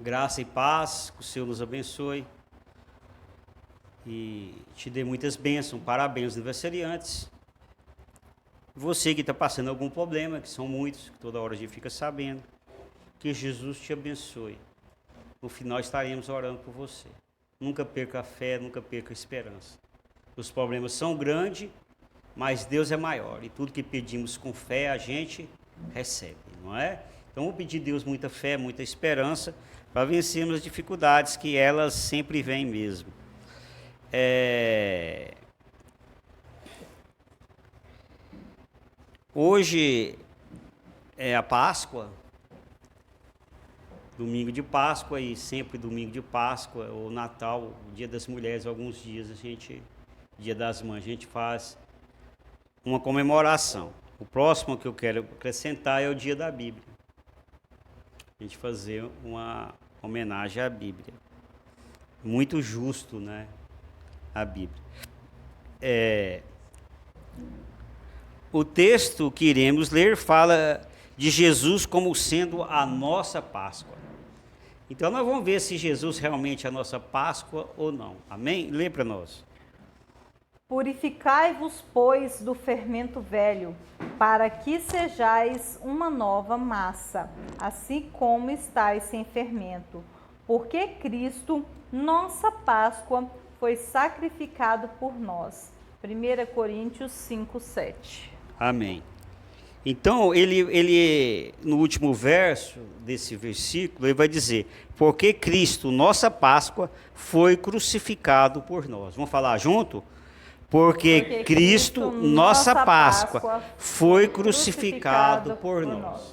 Graça e paz, que o Senhor nos abençoe e te dê muitas bênçãos. Parabéns, aniversariantes. Você que está passando algum problema, que são muitos, que toda hora a gente fica sabendo, que Jesus te abençoe. No final estaremos orando por você. Nunca perca a fé, nunca perca a esperança. Os problemas são grandes, mas Deus é maior. E tudo que pedimos com fé, a gente recebe, não é? Então, vamos pedir a Deus muita fé, muita esperança, para vencermos as dificuldades, que elas sempre vêm mesmo. Hoje é a Páscoa, domingo de Páscoa, e sempre domingo de Páscoa, ou Natal, Dia das Mulheres, alguns dias Dia das Mães, a gente faz uma comemoração. O próximo que eu quero acrescentar é o Dia da Bíblia. A gente fazer uma homenagem à Bíblia. Muito justo, né? A Bíblia. O texto que iremos ler fala de Jesus como sendo a nossa Páscoa. Então nós vamos ver se Jesus realmente é a nossa Páscoa ou não. Amém? Lê para nós. Purificai-vos, pois, do fermento velho, para que sejais uma nova massa, assim como estáis sem fermento. Porque Cristo, nossa Páscoa, foi sacrificado por nós. 1 Coríntios 5:7. Amém. Então, ele no último verso desse versículo, ele vai dizer: porque Cristo, nossa Páscoa, foi crucificado por nós. Vamos falar junto? Porque Cristo, nossa Páscoa, foi crucificado por nós.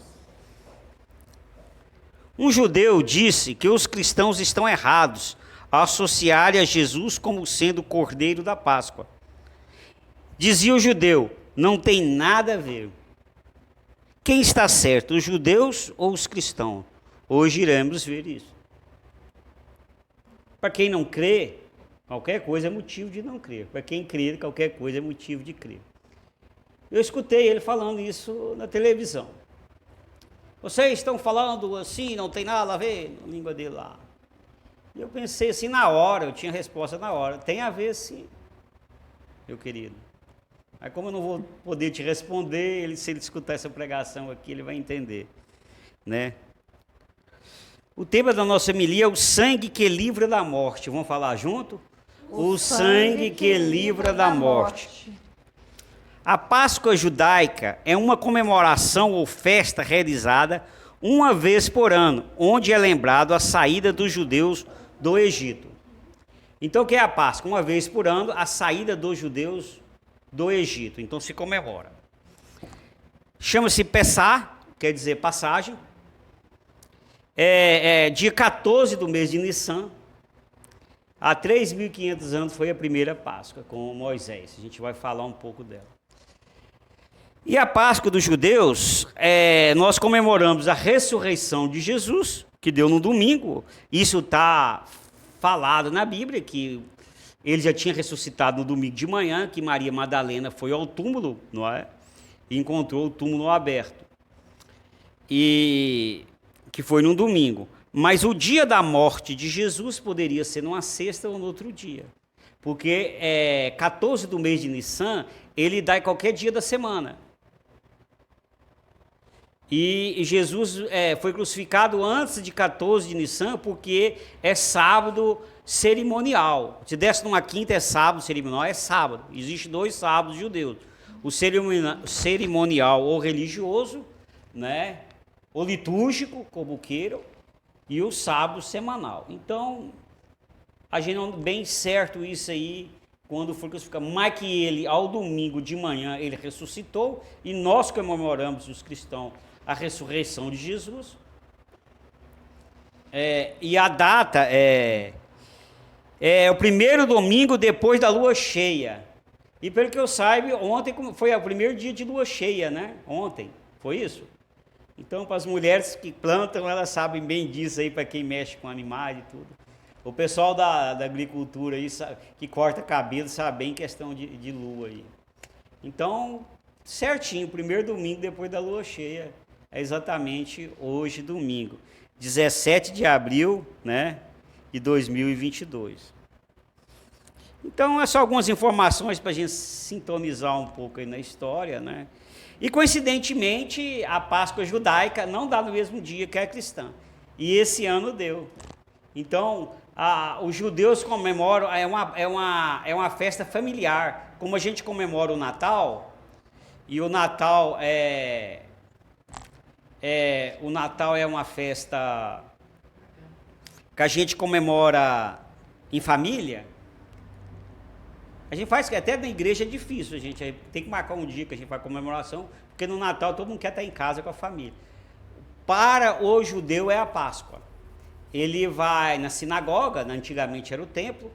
Um judeu disse que os cristãos estão errados ao associarem a Jesus como sendo o Cordeiro da Páscoa. Dizia o judeu: não tem nada a ver. Quem está certo, os judeus ou os cristãos? Hoje iremos ver isso. Para quem não crê, qualquer coisa é motivo de não crer. Para quem crê, qualquer coisa é motivo de crer. Eu escutei ele falando isso na televisão. Vocês estão falando assim, não tem nada a ver, na língua dele lá. E eu pensei assim na hora, eu tinha resposta na hora. Tem a ver sim, meu querido. Mas como eu não vou poder te responder, se ele escutar essa pregação aqui, ele vai entender, né? O tema da nossa homilia é o sangue que livra da morte. Vamos falar junto? O sangue que livra da morte. A Páscoa judaica é uma comemoração ou festa realizada uma vez por ano, onde é lembrado a saída dos judeus do Egito. Então, o que é a Páscoa? Uma vez por ano, a saída dos judeus do Egito. Então, se comemora. Chama-se Pessá, quer dizer passagem. Dia 14 do mês de Nissan. Há 3.500 anos foi a primeira Páscoa com Moisés. A gente vai falar um pouco dela. E a Páscoa dos judeus, nós comemoramos a ressurreição de Jesus, que deu no domingo. Isso está falado na Bíblia, que ele já tinha ressuscitado no domingo de manhã, que Maria Madalena foi ao túmulo, não é? E encontrou o túmulo aberto. E que foi no domingo. Mas o dia da morte de Jesus poderia ser numa sexta ou no outro dia. Porque 14 do mês de Nissan, ele dá em qualquer dia da semana. E Jesus foi crucificado antes de 14 de Nissan, porque é sábado cerimonial. Se desse numa quinta é sábado, cerimonial é sábado. Existem 2 sábados judeus. O cerimonial ou religioso, né, ou litúrgico, como queiram, e o sábado semanal. Então, a gente não bem certo isso aí, quando foi crucificado. Mas que ele, ao domingo de manhã, ele ressuscitou, e nós comemoramos, os cristãos, a ressurreição de Jesus. E a data é o primeiro domingo depois da lua cheia. E pelo que eu saiba, ontem foi o primeiro dia de lua cheia, né? Ontem, foi isso? Então, para as mulheres que plantam, elas sabem bem disso aí, para quem mexe com animais e tudo. O pessoal da agricultura aí, que corta cabelo, sabe bem questão de lua aí. Então, certinho, primeiro domingo depois da lua cheia, é exatamente hoje, domingo. 17 de abril, né, de 2022. Então, essas são algumas informações para a gente sintonizar um pouco aí na história, né? E, coincidentemente, a Páscoa judaica não dá no mesmo dia que a cristã. E esse ano deu. Então, os judeus comemoram, é uma festa familiar. Como a gente comemora o Natal, e o Natal é uma festa que a gente comemora em família. A gente faz que até na igreja é difícil, a gente tem que marcar um dia que a gente faz comemoração, porque no Natal todo mundo quer estar em casa com a família. Para o judeu é a Páscoa. Ele vai na sinagoga, antigamente era o templo,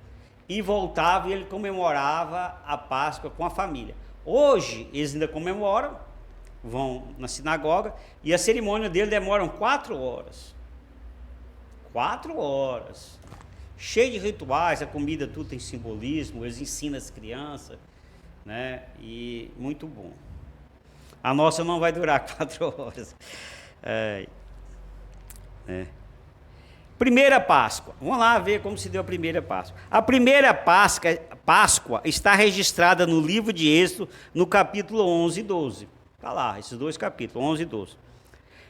e voltava e ele comemorava a Páscoa com a família. Hoje eles ainda comemoram, vão na sinagoga, e a cerimônia dele demora 4 horas. 4 horas. Cheio de rituais, a comida tudo tem simbolismo, eles ensinam as crianças, né? E muito bom. A nossa não vai durar 4 horas. Primeira Páscoa. Vamos lá ver como se deu a primeira Páscoa. A primeira Páscoa está registrada no livro de Êxodo, no capítulo 11 e 12. Está lá, esses 2 capítulos, 11 e 12.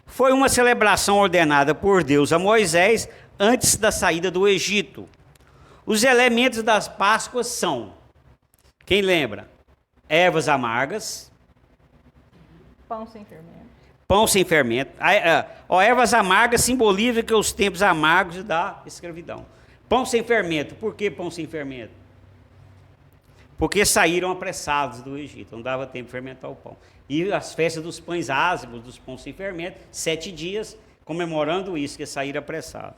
Foi uma celebração ordenada por Deus a Moisés antes da saída do Egito. Os elementos das Páscoas são, quem lembra? Ervas amargas. Pão sem fermento. Pão sem fermento. Ervas amargas simbolizam que os tempos amargos da escravidão. Pão sem fermento. Por que pão sem fermento? Porque saíram apressados do Egito, não dava tempo de fermentar o pão. E as festas dos pães ázimos, dos pães sem fermento, 7 dias comemorando isso, que saíram apressados.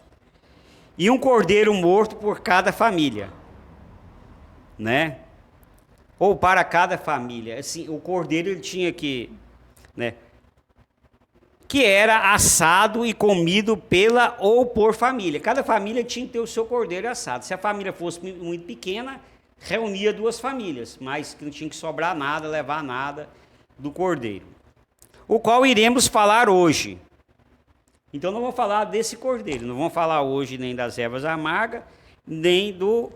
E um cordeiro morto por cada família, né? Ou para cada família. Assim, o cordeiro ele tinha que, né? Que era assado e comido pela ou por família. Cada família tinha que ter o seu cordeiro assado. Se a família fosse muito pequena, reunia 2 famílias, mas que não tinha que sobrar nada, levar nada do cordeiro. O qual iremos falar hoje. Então não vamos falar desse cordeiro, não vamos falar hoje nem das ervas amargas, nem do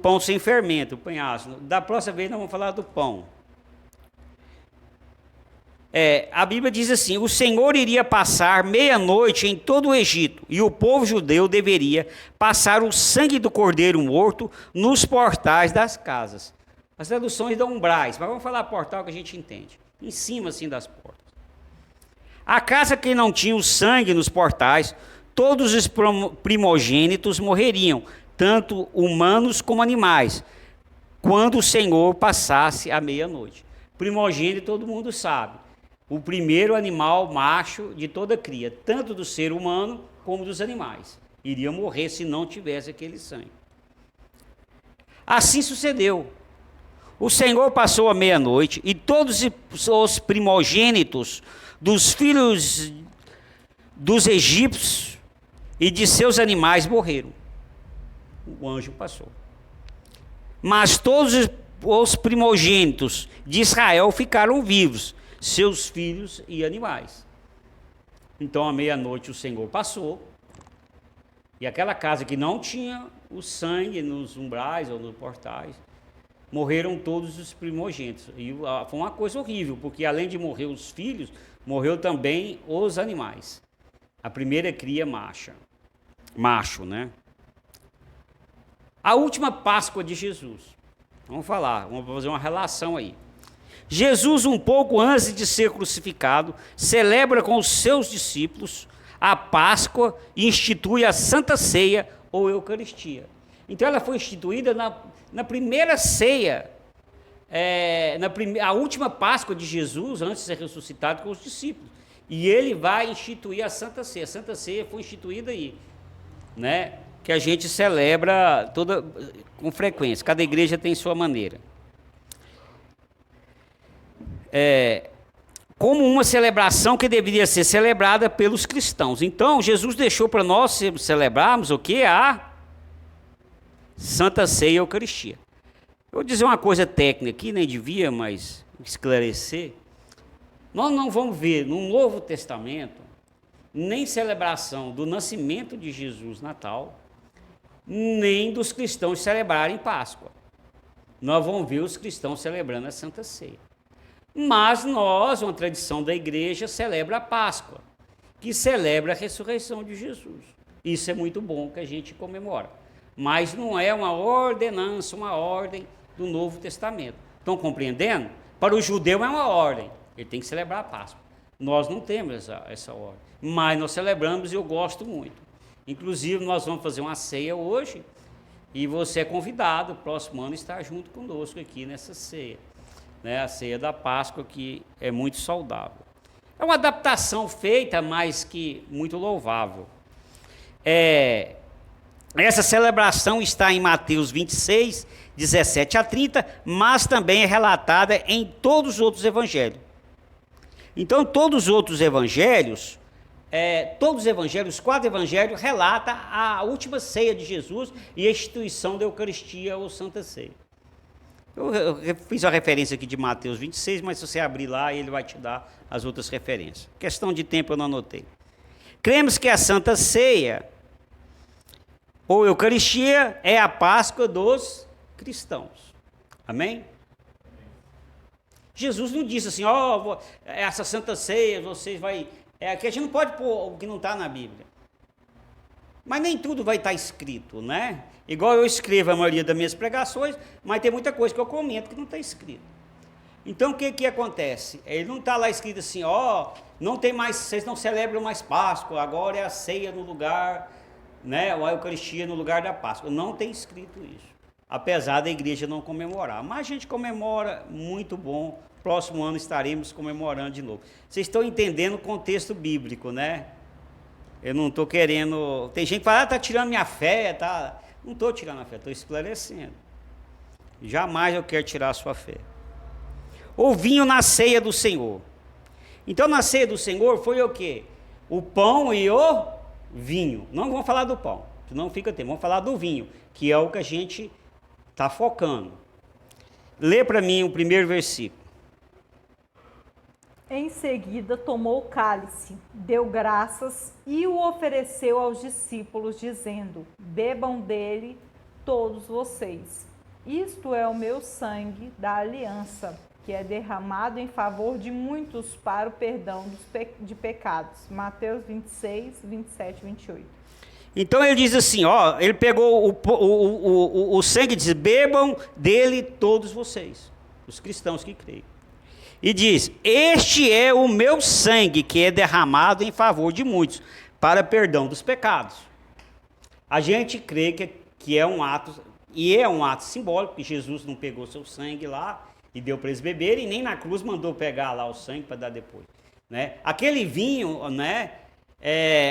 pão sem fermento, o panhaço. Da próxima vez nós vamos falar do pão. A Bíblia diz assim: o Senhor iria passar meia-noite em todo o Egito, e o povo judeu deveria passar o sangue do cordeiro morto nos portais das casas. As traduções dão umbrais, mas vamos falar portal que a gente entende. Em cima assim das portas. A casa que não tinha o sangue nos portais, todos os primogênitos morreriam, tanto humanos como animais, quando o Senhor passasse a meia-noite. Primogênito todo mundo sabe. O primeiro animal macho de toda cria, tanto do ser humano como dos animais. Iria morrer se não tivesse aquele sangue. Assim sucedeu. O Senhor passou a meia-noite e todos os primogênitos dos filhos dos egípcios e de seus animais morreram. O anjo passou. Mas todos os primogênitos de Israel ficaram vivos, seus filhos e animais. Então, à meia-noite, o Senhor passou, e aquela casa que não tinha o sangue nos umbrais ou nos portais, morreram todos os primogênitos. E foi uma coisa horrível, porque além de morrer os filhos, morreu também os animais. A primeira cria macho, né? A última Páscoa de Jesus. Vamos fazer uma relação aí. Jesus, um pouco antes de ser crucificado, celebra com os seus discípulos a Páscoa e institui a Santa Ceia ou Eucaristia. Então ela foi instituída na primeira ceia, a última Páscoa de Jesus, antes de ser ressuscitado com os discípulos. E ele vai instituir a Santa Ceia. A Santa Ceia foi instituída aí, né? Que a gente celebra com frequência. Cada igreja tem sua maneira. Como uma celebração que deveria ser celebrada pelos cristãos. Então, Jesus deixou para nós celebrarmos o quê? A Santa Ceia e Eucaristia. Eu vou dizer uma coisa técnica aqui, nem devia, mas esclarecer. Nós não vamos ver no Novo Testamento nem celebração do nascimento de Jesus, Natal, nem dos cristãos celebrarem Páscoa. Nós vamos ver os cristãos celebrando a Santa Ceia. Mas nós, uma tradição da igreja, celebra a Páscoa, que celebra a ressurreição de Jesus. Isso é muito bom que a gente comemora. Mas não é uma ordenança, uma ordem do Novo Testamento. Estão compreendendo? Para o judeu é uma ordem, ele tem que celebrar a Páscoa. Nós não temos essa ordem, mas nós celebramos e eu gosto muito. Inclusive, nós vamos fazer uma ceia hoje e você é convidado, próximo ano, estar junto conosco aqui nessa ceia. Né? A ceia da Páscoa, que é muito saudável. É uma adaptação feita, mas que muito louvável. Essa celebração está em Mateus 26, 17 a 30, mas também é relatada em todos os outros evangelhos. Então, todos os outros evangelhos, os 4 evangelhos, relatam a última ceia de Jesus e a instituição da Eucaristia ou Santa Ceia. Eu fiz a referência aqui de Mateus 26, mas se você abrir lá, ele vai te dar as outras referências. Questão de tempo eu não anotei. Cremos que a Santa Ceia ou Eucaristia é a Páscoa dos cristãos. Amém? Jesus não disse assim, essa Santa Ceia, vocês vai... que a gente não pode pôr o que não está na Bíblia. Mas nem tudo vai estar escrito, né? Igual eu escrevo a maioria das minhas pregações, mas tem muita coisa que eu comento que não está escrito. Então, o que acontece? Ele não está lá escrito assim, não tem mais, vocês não celebram mais Páscoa, agora é a ceia no lugar, né? Ou a Eucaristia no lugar da Páscoa. Não tem escrito isso. Apesar da igreja não comemorar. Mas a gente comemora, muito bom. Próximo ano estaremos comemorando de novo. Vocês estão entendendo o contexto bíblico, né? Eu não estou querendo... Tem gente que fala, está tirando minha fé, tá... Não estou tirando a fé, estou esclarecendo. Jamais eu quero tirar a sua fé. O vinho na ceia do Senhor. Então, na ceia do Senhor foi o quê? O pão e o vinho. Não vamos falar do pão, senão fica tempo. Vamos falar do vinho, que é o que a gente está focando. Lê para mim o primeiro versículo. Em seguida, tomou o cálice, deu graças e o ofereceu aos discípulos, dizendo: bebam dele todos vocês. Isto é o meu sangue da aliança, que é derramado em favor de muitos para o perdão de pecados. Mateus 26, 27 e 28. Então ele diz assim, ele pegou o sangue e diz, bebam dele todos vocês, os cristãos que creem. E diz, este é o meu sangue que é derramado em favor de muitos, para perdão dos pecados. A gente crê que é um ato, e é um ato simbólico, que Jesus não pegou seu sangue lá e deu para eles beberem, e nem na cruz mandou pegar lá o sangue para dar depois. Né? Aquele vinho, né,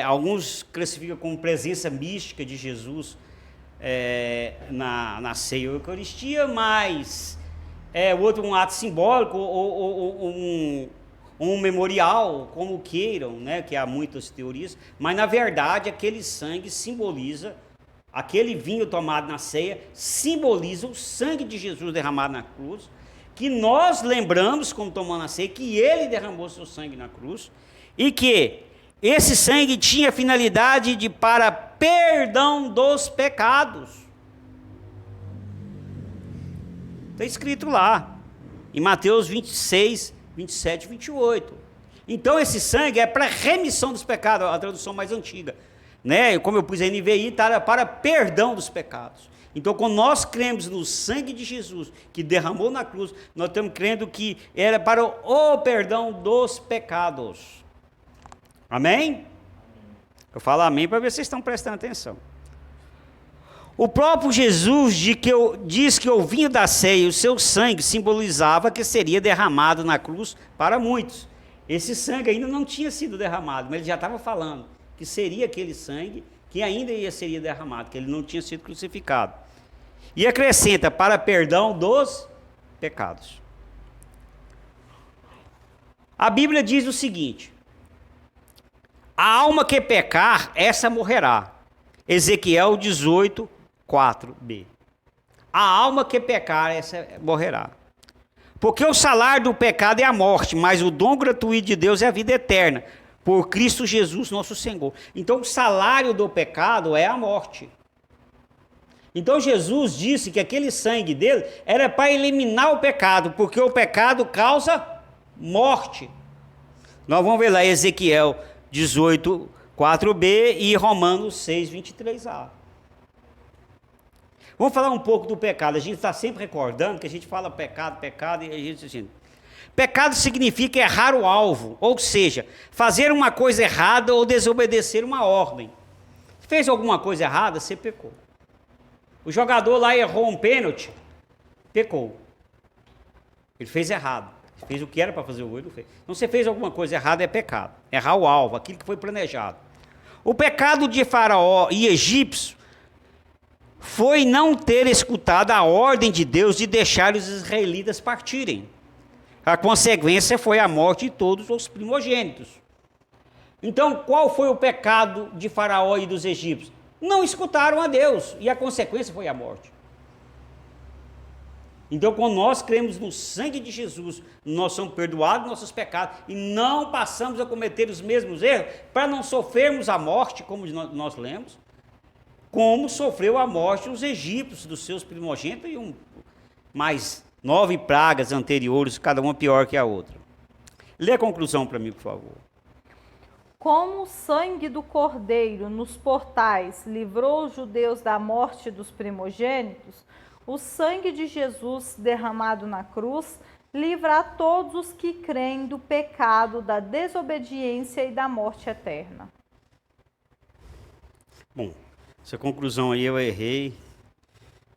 alguns classificam como presença mística de Jesus na ceia ou Eucaristia, mas... o outro um ato simbólico, ou um memorial, como queiram, né, que há muitas teorias, mas na verdade aquele sangue simboliza, aquele vinho tomado na ceia, simboliza o sangue de Jesus derramado na cruz, que nós lembramos, como tomando a ceia, que ele derramou seu sangue na cruz, e que esse sangue tinha finalidade para perdão dos pecados. Está escrito lá, em Mateus 26, 27 e 28. Então, esse sangue é para remissão dos pecados, a tradução mais antiga. Né? Como eu pus a NVI, está para perdão dos pecados. Então, quando nós cremos no sangue de Jesus, que derramou na cruz, nós estamos crendo que era para o perdão dos pecados. Amém? Eu falo amém para ver se vocês estão prestando atenção. O próprio Jesus diz que o vinho da ceia e o seu sangue simbolizava que seria derramado na cruz para muitos. Esse sangue ainda não tinha sido derramado, mas ele já estava falando que seria aquele sangue que ainda seria derramado, que ele não tinha sido crucificado. E acrescenta, para perdão dos pecados. A Bíblia diz o seguinte, a alma que pecar, essa morrerá. Ezequiel 18, 4b. A alma que pecar, essa morrerá. Porque o salário do pecado é a morte, mas o dom gratuito de Deus é a vida eterna. por Cristo Jesus, nosso Senhor. Então, o salário do pecado é a morte. Então, Jesus disse que aquele sangue dele era para eliminar o pecado, porque o pecado causa morte. Nós vamos ver lá Ezequiel 18, 4b e Romanos 6, 23a. Vamos falar um pouco do pecado. A gente está sempre recordando que a gente fala pecado, pecado, e a gente assim. Pecado significa errar o alvo, ou seja, fazer uma coisa errada ou desobedecer uma ordem. Fez alguma coisa errada, você pecou. O jogador lá errou um pênalti, pecou. Ele fez errado. Ele fez o que era para fazer o gol, ele não fez. Então, você fez alguma coisa errada, é pecado. Errar o alvo, aquilo que foi planejado. O pecado de Faraó e egípcio foi não ter escutado a ordem de Deus de deixar os israelitas partirem. A consequência foi a morte de todos os primogênitos. Então, qual foi o pecado de Faraó e dos egípcios? Não escutaram a Deus, e a consequência foi a morte. Então, quando nós cremos no sangue de Jesus, nós somos perdoados dos nossos pecados, e não passamos a cometer os mesmos erros, para não sofrermos a morte, como nós lemos, como sofreu a morte os egípcios, dos seus primogênitos, e mais 9 pragas anteriores, cada uma pior que a outra. Lê a conclusão para mim, por favor. Como o sangue do Cordeiro nos portais livrou os judeus da morte dos primogênitos, o sangue de Jesus derramado na cruz livra a todos os que creem do pecado, da desobediência e da morte eterna. Bom, essa conclusão aí eu errei,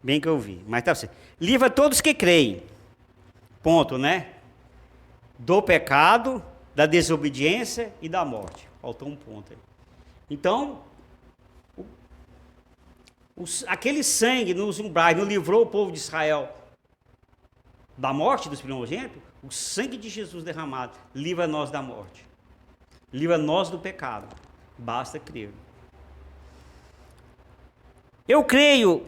bem que eu vi, mas tá certo. Livra todos que creem, ponto, né? Do pecado, da desobediência e da morte. Faltou um ponto aí. Então, aquele sangue nos umbrais não livrou o povo de Israel da morte dos primogênitos? O sangue de Jesus derramado livra nós da morte. Livra nós do pecado. Basta crer. Eu creio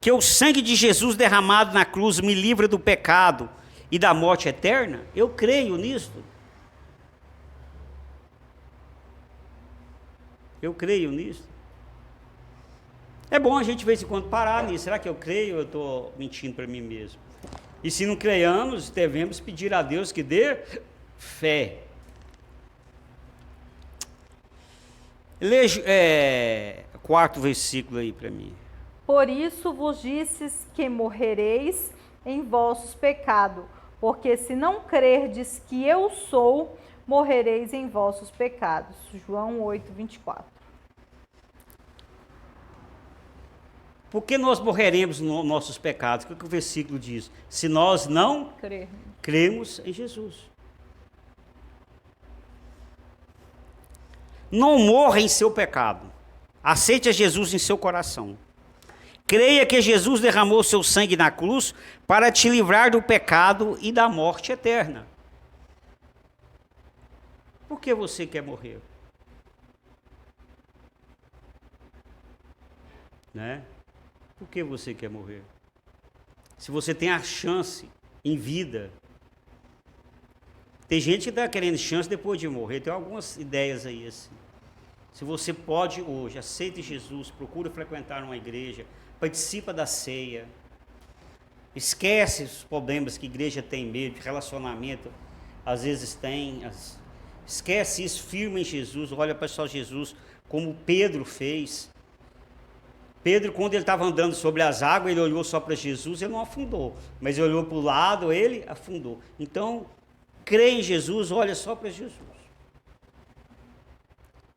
que o sangue de Jesus derramado na cruz me livra do pecado e da morte eterna. Eu creio nisso. Eu creio nisso. É bom a gente de vez em quando parar nisso. Será que eu creio ou eu estou mentindo para mim mesmo? E se não creiamos, devemos pedir a Deus que dê fé. Lê quarto versículo aí para mim. Por isso vos disses que morrereis em vossos pecados, porque se não crerdes que eu sou, morrereis em vossos pecados. João 8, 24. Por que nós morreremos nos nossos pecados? O que o versículo diz? Se nós não cremos em Jesus. Não morra em seu pecado. Aceite a Jesus em seu coração. Creia que Jesus derramou seu sangue na cruz para te livrar do pecado e da morte eterna. Por que você quer morrer? Né? Por que você quer morrer? Se você tem a chance em vida. Tem gente que está querendo chance depois de morrer. Tem algumas ideias aí assim. Se você pode hoje, aceite Jesus, procura frequentar uma igreja, participa da ceia, esquece os problemas que a igreja tem medo, de relacionamento, às vezes tem, esquece isso, firma em Jesus, olha para só Jesus, como Pedro fez. Pedro, quando ele estava andando sobre as águas, ele olhou só para Jesus, ele não afundou, mas ele olhou para o lado, ele afundou. Então, crê em Jesus, olha só para Jesus.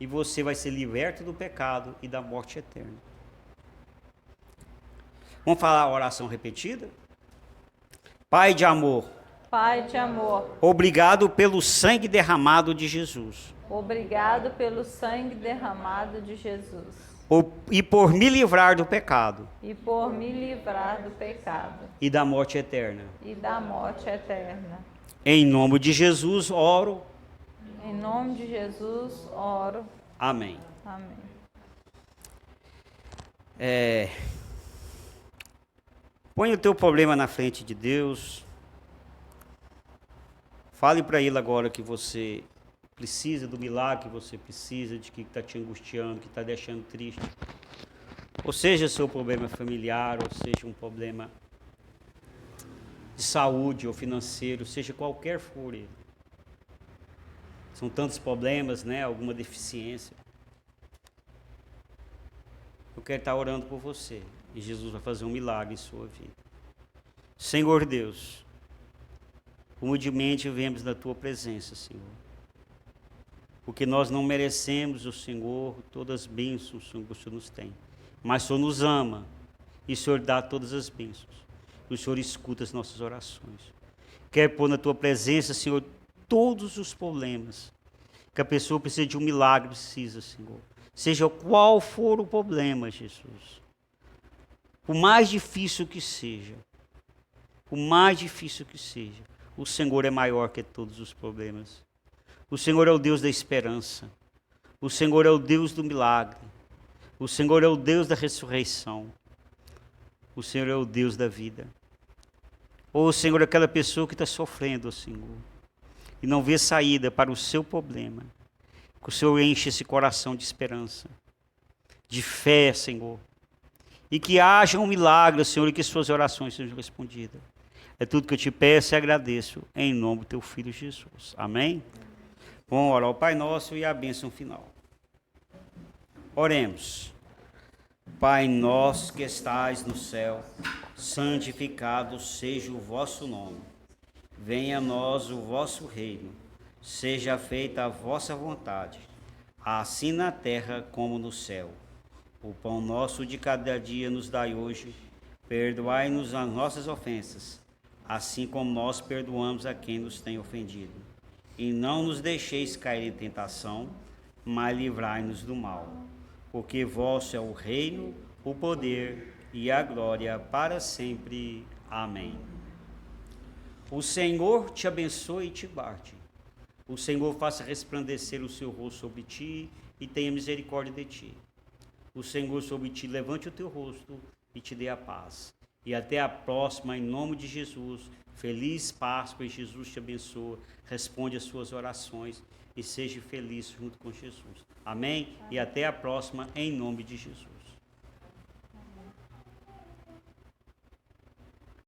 E você vai ser liberto do pecado e da morte eterna. Vamos falar a oração repetida? Pai de amor. Pai de amor. Obrigado pelo sangue derramado de Jesus. Obrigado pelo sangue derramado de Jesus. E por me livrar do pecado. E por me livrar do pecado. E da morte eterna. E da morte eterna. Em nome de Jesus, oro. Em nome de Jesus, oro. Amém. Amém. Põe o teu problema na frente de Deus. Fale para Ele agora que você precisa do milagre que você precisa, de que está te angustiando, que está deixando triste. Ou seja, seu problema familiar, ou seja, um problema de saúde ou financeiro, seja qualquer for ele. São tantos problemas, né? Alguma deficiência. Eu quero estar orando por você. E Jesus vai fazer um milagre em sua vida. Senhor Deus, humildemente vemos na tua presença, Senhor. Porque nós não merecemos, o Senhor, todas as bênçãos que o Senhor nos tem. Mas o Senhor nos ama. E o Senhor dá todas as bênçãos. E o Senhor escuta as nossas orações. Quero pôr na tua presença, Senhor, todos os problemas que a pessoa precisa de um milagre, precisa, Senhor. Seja qual for o problema, Jesus. Por mais difícil que seja, por mais difícil que seja, o Senhor é maior que todos os problemas. O Senhor é o Deus da esperança. O Senhor é o Deus do milagre. O Senhor é o Deus da ressurreição. O Senhor é o Deus da vida. Ou o Senhor é aquela pessoa que está sofrendo, Senhor, e não vê saída para o seu problema. Que o Senhor enche esse coração de esperança, de fé, Senhor. E que haja um milagre, Senhor, e que suas orações sejam respondidas. É tudo que eu te peço e agradeço, em nome do teu Filho Jesus. Amém? Vamos orar ao Pai Nosso e a bênção final. Oremos. Pai nosso que estais no céu, santificado seja o vosso nome. Venha a nós o vosso reino. Seja feita a vossa vontade, assim na terra como no céu. O pão nosso de cada dia nos dai hoje. Perdoai-nos as nossas ofensas, assim como nós perdoamos a quem nos tem ofendido. E não nos deixeis cair em tentação, mas livrai-nos do mal. Porque vosso é o reino, o poder e a glória para sempre. Amém. O Senhor te abençoe e te guarde. O Senhor faça resplandecer o seu rosto sobre ti e tenha misericórdia de ti. O Senhor sobre ti levante o teu rosto e te dê a paz. E até a próxima, em nome de Jesus. Feliz Páscoa e Jesus te abençoe. Responde as suas orações e seja feliz junto com Jesus. Amém? E até a próxima, em nome de Jesus.